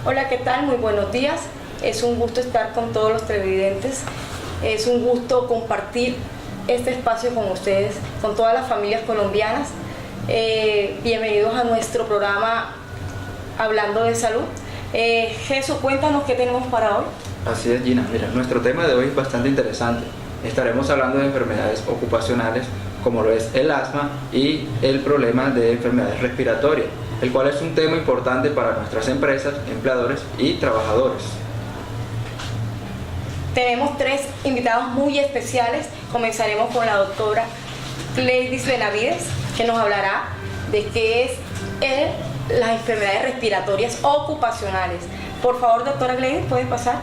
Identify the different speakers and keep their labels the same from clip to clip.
Speaker 1: Hola, ¿qué tal? Muy buenos días. Es un gusto estar con todos los televidentes. Es un gusto compartir este espacio con ustedes, con todas las familias colombianas. Bienvenidos a nuestro programa Hablando de Salud. Jesús, cuéntanos qué tenemos para hoy.
Speaker 2: Así es, Gina. Mira, nuestro tema de hoy es bastante interesante. Estaremos hablando de enfermedades ocupacionales como lo es el asma y el problema de enfermedades respiratorias, el cual es un tema importante para nuestras empresas, empleadores y trabajadores.
Speaker 1: Tenemos tres invitados muy especiales. Comenzaremos con la doctora Gleidys Benavides, que nos hablará de qué es las enfermedades respiratorias ocupacionales. Por favor, doctora Gleidys, ¿puede pasar?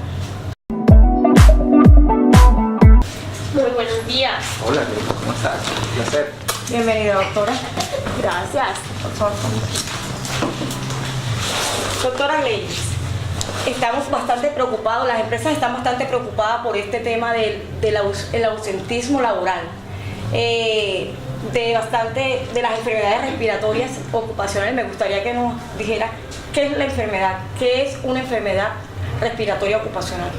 Speaker 3: Muy buenos días.
Speaker 2: Hola, ¿cómo estás? Un placer.
Speaker 1: Bienvenida, doctora.
Speaker 3: Gracias.
Speaker 1: Por favor, doctora Gleidys, estamos bastante preocupados, las empresas están bastante preocupadas por este tema del ausentismo laboral, de las enfermedades respiratorias ocupacionales. Me gustaría que nos dijera qué es la enfermedad, qué es una enfermedad respiratoria ocupacional.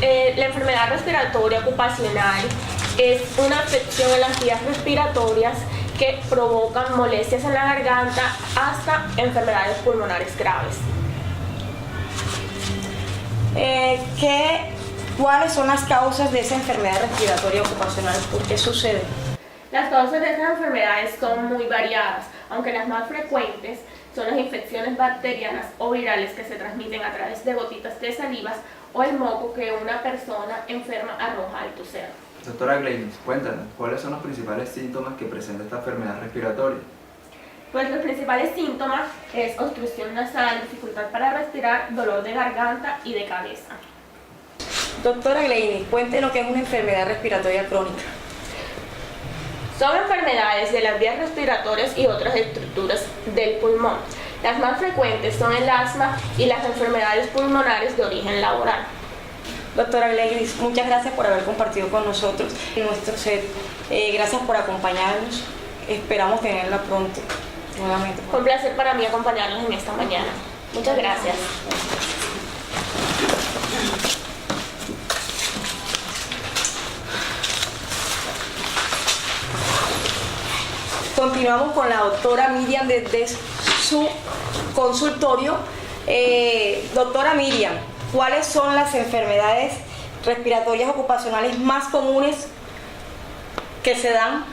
Speaker 3: La enfermedad respiratoria ocupacional es una afección en las vías respiratorias que provocan molestias en la garganta hasta enfermedades pulmonares graves.
Speaker 1: ¿Cuáles son las causas de esa enfermedad respiratoria ocupacional? ¿Por qué sucede?
Speaker 3: Las causas de estas enfermedades son muy variadas, aunque las más frecuentes son las infecciones bacterianas o virales que se transmiten a través de gotitas de salivas o el moco que una persona enferma arroja al toser.
Speaker 2: Doctora Gleidys, cuéntanos, ¿cuáles son los principales síntomas que presenta esta enfermedad respiratoria?
Speaker 3: Pues los principales síntomas es obstrucción nasal, dificultad para respirar, dolor de garganta y de cabeza.
Speaker 1: Doctora Gleidys, cuéntenos qué es una enfermedad respiratoria crónica.
Speaker 3: Son enfermedades de las vías respiratorias y otras estructuras del pulmón. Las más frecuentes son el asma y las enfermedades pulmonares de origen laboral.
Speaker 1: Doctora Gleidys, muchas gracias por haber compartido con nosotros en nuestro set. Gracias por acompañarnos. Esperamos tenerla pronto nuevamente.
Speaker 3: Fue un placer para mí acompañarlos en esta mañana. Muchas gracias.
Speaker 1: Continuamos con la doctora Miriam desde su consultorio. Doctora Miriam, ¿cuáles son las enfermedades respiratorias ocupacionales más comunes que se dan?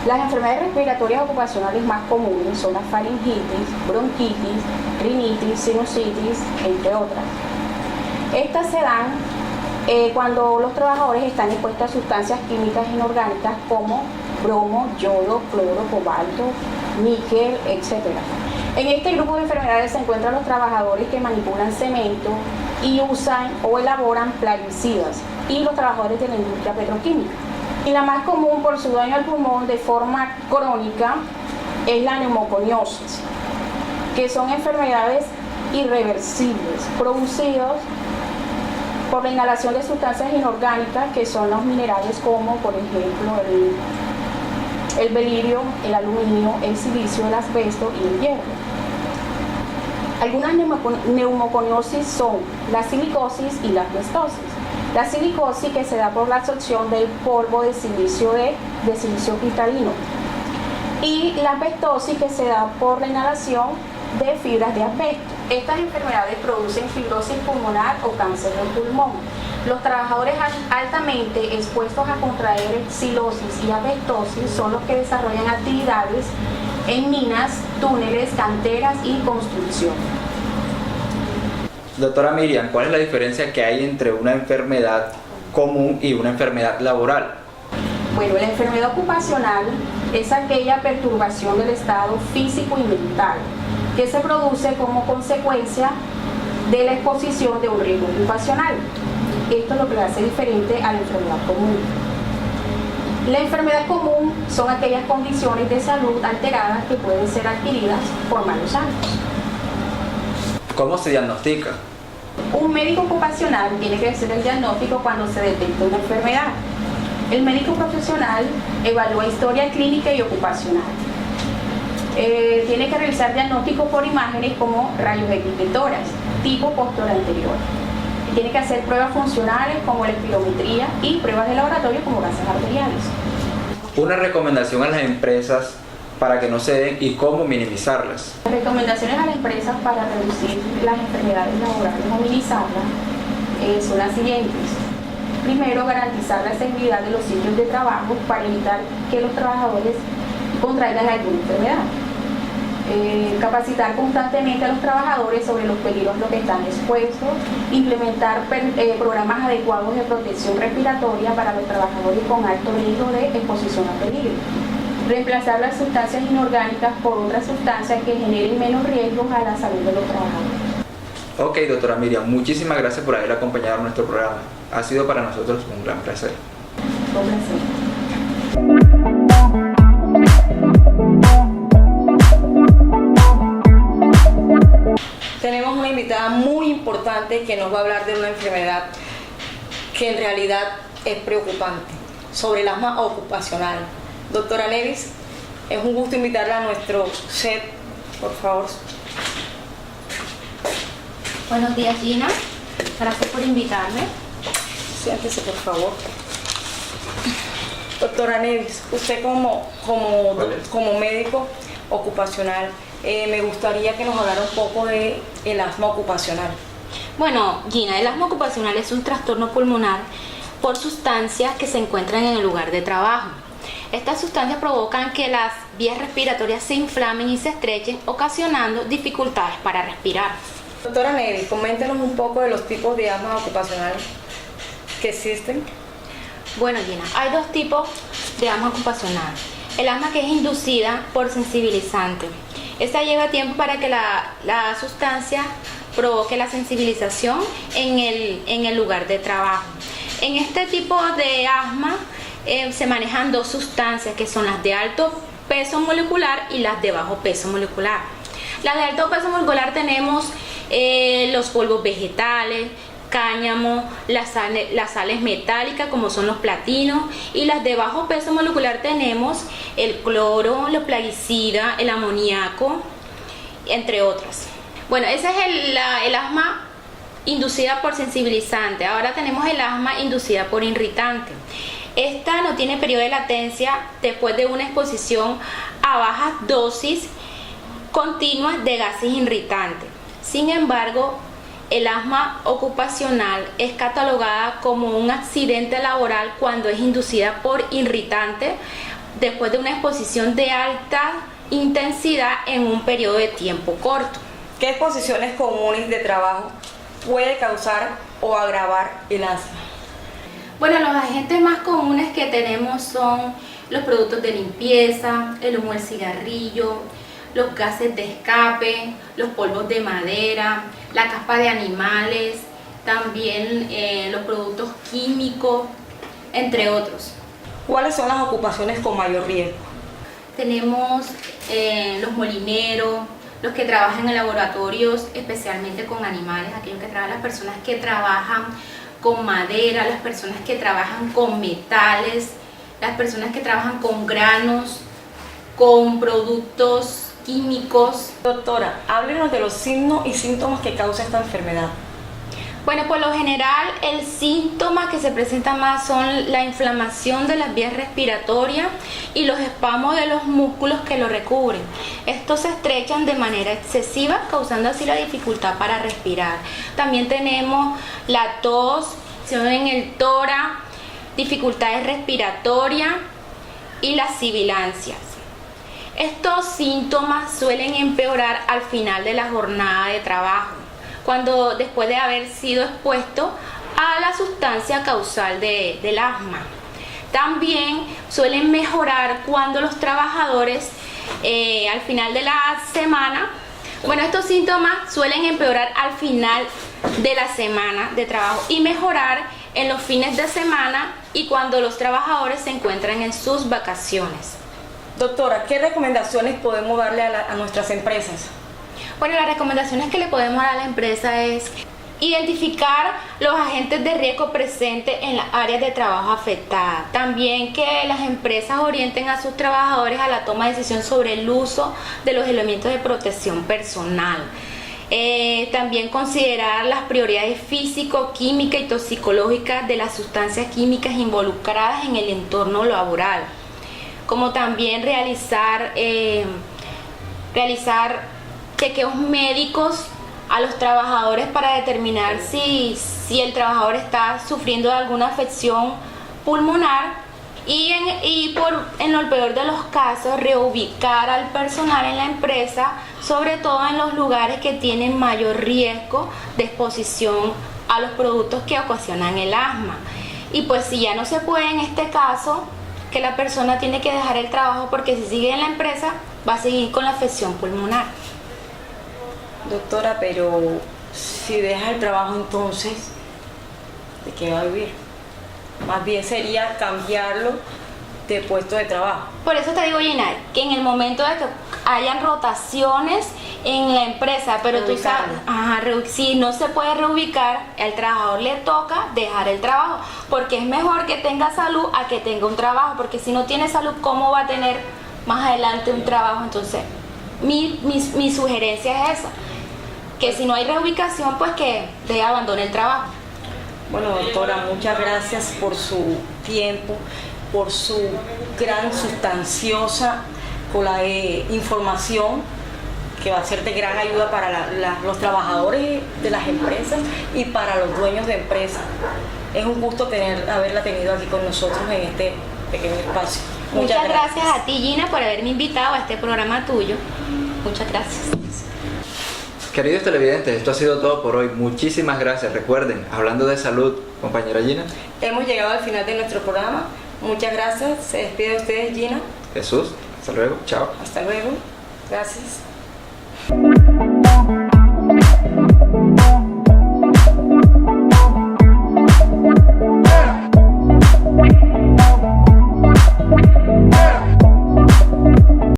Speaker 4: Las enfermedades respiratorias ocupacionales más comunes son la faringitis, bronquitis, rinitis, sinusitis, entre otras. Estas se dan cuando los trabajadores están expuestos a sustancias químicas inorgánicas como bromo, yodo, cloro, cobalto, níquel, etc. En este grupo de enfermedades se encuentran los trabajadores que manipulan cemento y usan o elaboran plaguicidas y los trabajadores de la industria petroquímica. Y la más común por su daño al pulmón de forma crónica es la neumoconiosis, que son enfermedades irreversibles producidas por la inhalación de sustancias inorgánicas que son los minerales como por ejemplo el berilio, el aluminio, el silicio, el asbesto y el hierro. Algunas neumoconiosis son la silicosis y la asbestosis. La silicosis que se da por la absorción del polvo de silicio cristalino y la asbestosis que se da por la inhalación de fibras de asbesto. Estas enfermedades producen fibrosis pulmonar o cáncer del pulmón. Los trabajadores altamente expuestos a contraer silosis y asbestosis son los que desarrollan actividades en minas, túneles, canteras y construcción.
Speaker 2: Doctora Miriam, ¿cuál es la diferencia que hay entre una enfermedad común y una enfermedad laboral?
Speaker 4: Bueno, la enfermedad ocupacional es aquella perturbación del estado físico y mental que se produce como consecuencia de la exposición de un riesgo ocupacional. Esto es lo que la hace diferente a la enfermedad común. La enfermedad común son aquellas condiciones de salud alteradas que pueden ser adquiridas por malos hábitos.
Speaker 2: ¿Cómo se diagnostica?
Speaker 4: Un médico ocupacional tiene que hacer el diagnóstico cuando se detecta una enfermedad. El médico profesional evalúa historia clínica y ocupacional. Tiene que realizar diagnósticos por imágenes como rayos X de tórax, tipo postura anterior. Tiene que hacer pruebas funcionales como la espirometría y pruebas de laboratorio como gases arteriales.
Speaker 2: Una recomendación a las empresas para que no se den y cómo minimizarlas.
Speaker 4: Las recomendaciones a las empresas para reducir las enfermedades laborales o minimizarlas son las siguientes. Primero, garantizar la seguridad de los sitios de trabajo para evitar que los trabajadores contraigan alguna enfermedad. Capacitar constantemente a los trabajadores sobre los peligros a los que están expuestos, implementar programas adecuados de protección respiratoria para los trabajadores con alto riesgo de exposición a peligro. Reemplazar las sustancias inorgánicas por otras sustancias que generen menos riesgos a la salud de los trabajadores.
Speaker 2: Ok, doctora Miriam, muchísimas gracias por haber acompañado a nuestro programa. Ha sido para nosotros un gran placer.
Speaker 4: Un placer.
Speaker 1: Tenemos una invitada muy importante que nos va a hablar de una enfermedad que en realidad es preocupante, sobre el asma ocupacional. Doctora Nevis, es un gusto invitarla a nuestro set, por favor.
Speaker 5: Buenos días, Gina. Gracias por invitarme.
Speaker 1: Siéntese, por favor. Doctora Nevis, usted como médico ocupacional, me gustaría que nos hablara un poco de el asma ocupacional.
Speaker 5: Bueno, Gina, el asma ocupacional es un trastorno pulmonar por sustancias que se encuentran en el lugar de trabajo. Estas sustancias provocan que las vías respiratorias se inflamen y se estrechen, ocasionando dificultades para respirar.
Speaker 1: Doctora Nevis, coméntenos un poco de los tipos de asma ocupacional que existen.
Speaker 5: Bueno, Gina, hay dos tipos de asma ocupacional. El asma que es inducida por sensibilizante. Esta lleva tiempo para que la sustancia provoque la sensibilización en el lugar de trabajo. En este tipo de asma se manejan dos sustancias que son las de alto peso molecular y las de bajo peso molecular. Las de alto peso molecular tenemos los polvos vegetales, cáñamo, las sales metálicas como son los platinos, y las de bajo peso molecular tenemos el cloro, los plaguicidas, el amoníaco, entre otras. Bueno, ese es el asma inducida por sensibilizante. Ahora tenemos el asma inducida por irritante. Esta no tiene periodo de latencia después de una exposición a bajas dosis continuas de gases irritantes. Sin embargo, el asma ocupacional es catalogada como un accidente laboral cuando es inducida por irritante después de una exposición de alta intensidad en un periodo de tiempo corto.
Speaker 1: ¿Qué exposiciones comunes de trabajo puede causar o agravar el asma?
Speaker 5: Bueno, los agentes más comunes que tenemos son los productos de limpieza, el humo del cigarrillo, los gases de escape, los polvos de madera, la caspa de animales, también los productos químicos, entre otros.
Speaker 1: ¿Cuáles son las ocupaciones con mayor riesgo?
Speaker 5: Tenemos los molineros, los que trabajan en laboratorios, especialmente con animales, las personas que trabajan con madera, las personas que trabajan con metales, las personas que trabajan con granos, con productos químicos.
Speaker 1: Doctora, háblenos de los signos y síntomas que causa esta enfermedad.
Speaker 5: Bueno, por lo general el síntoma que se presenta más son la inflamación de las vías respiratorias y los espasmos de los músculos que lo recubren. Estos se estrechan de manera excesiva, causando así la dificultad para respirar. También tenemos la tos, en el tórax, dificultades respiratorias y las sibilancias. Estos síntomas suelen empeorar al final de la jornada de trabajo, cuando después de haber sido expuesto a la sustancia causal del asma. También suelen mejorar cuando los trabajadores al final de la semana, estos síntomas suelen empeorar al final de la semana de trabajo y mejorar en los fines de semana y cuando los trabajadores se encuentran en sus vacaciones.
Speaker 1: Doctora, ¿qué recomendaciones podemos darle a nuestras empresas?
Speaker 5: Bueno, las recomendaciones que le podemos dar a la empresa es Identificar los agentes de riesgo presentes en las áreas de trabajo afectadas. También que las empresas orienten a sus trabajadores a la toma de decisión sobre el uso de los elementos de protección personal. También considerar las prioridades físico, químicas y toxicológicas de las sustancias químicas involucradas en el entorno laboral. Como también realizar chequeos médicos a los trabajadores para determinar si el trabajador está sufriendo de alguna afección pulmonar y en el peor de los casos reubicar al personal en la empresa, sobre todo en los lugares que tienen mayor riesgo de exposición a los productos que ocasionan el asma. Y pues si ya no se puede en este caso, que la persona tiene que dejar el trabajo porque si sigue en la empresa va a seguir con la afección pulmonar.
Speaker 1: Doctora, pero si deja el trabajo entonces, ¿de qué va a vivir? Más bien sería cambiarlo de puesto de trabajo.
Speaker 5: Por eso te digo, Gina, que en el momento de que hayan rotaciones en la empresa, pero tú sabes, si no se puede reubicar, al trabajador le toca dejar el trabajo, porque es mejor que tenga salud a que tenga un trabajo, porque si no tiene salud, ¿cómo va a tener más adelante un trabajo? Entonces, mi sugerencia es esa, que si no hay reubicación, pues que abandone el trabajo.
Speaker 1: Bueno, doctora, muchas gracias por su tiempo, por su gran sustanciosa información que va a ser de gran ayuda para los trabajadores de las empresas y para los dueños de empresas. Es un gusto haberla tenido aquí con nosotros en este pequeño espacio.
Speaker 5: Muchas gracias a ti, Gina, por haberme invitado a este programa tuyo. Muchas gracias.
Speaker 2: Queridos televidentes, esto ha sido todo por hoy. Muchísimas gracias. Recuerden, hablando de salud, compañera Gina.
Speaker 1: Hemos llegado al final de nuestro programa. Muchas gracias. Se despide de ustedes, Gina.
Speaker 2: Jesús, hasta luego. Chao.
Speaker 1: Hasta luego. Gracias.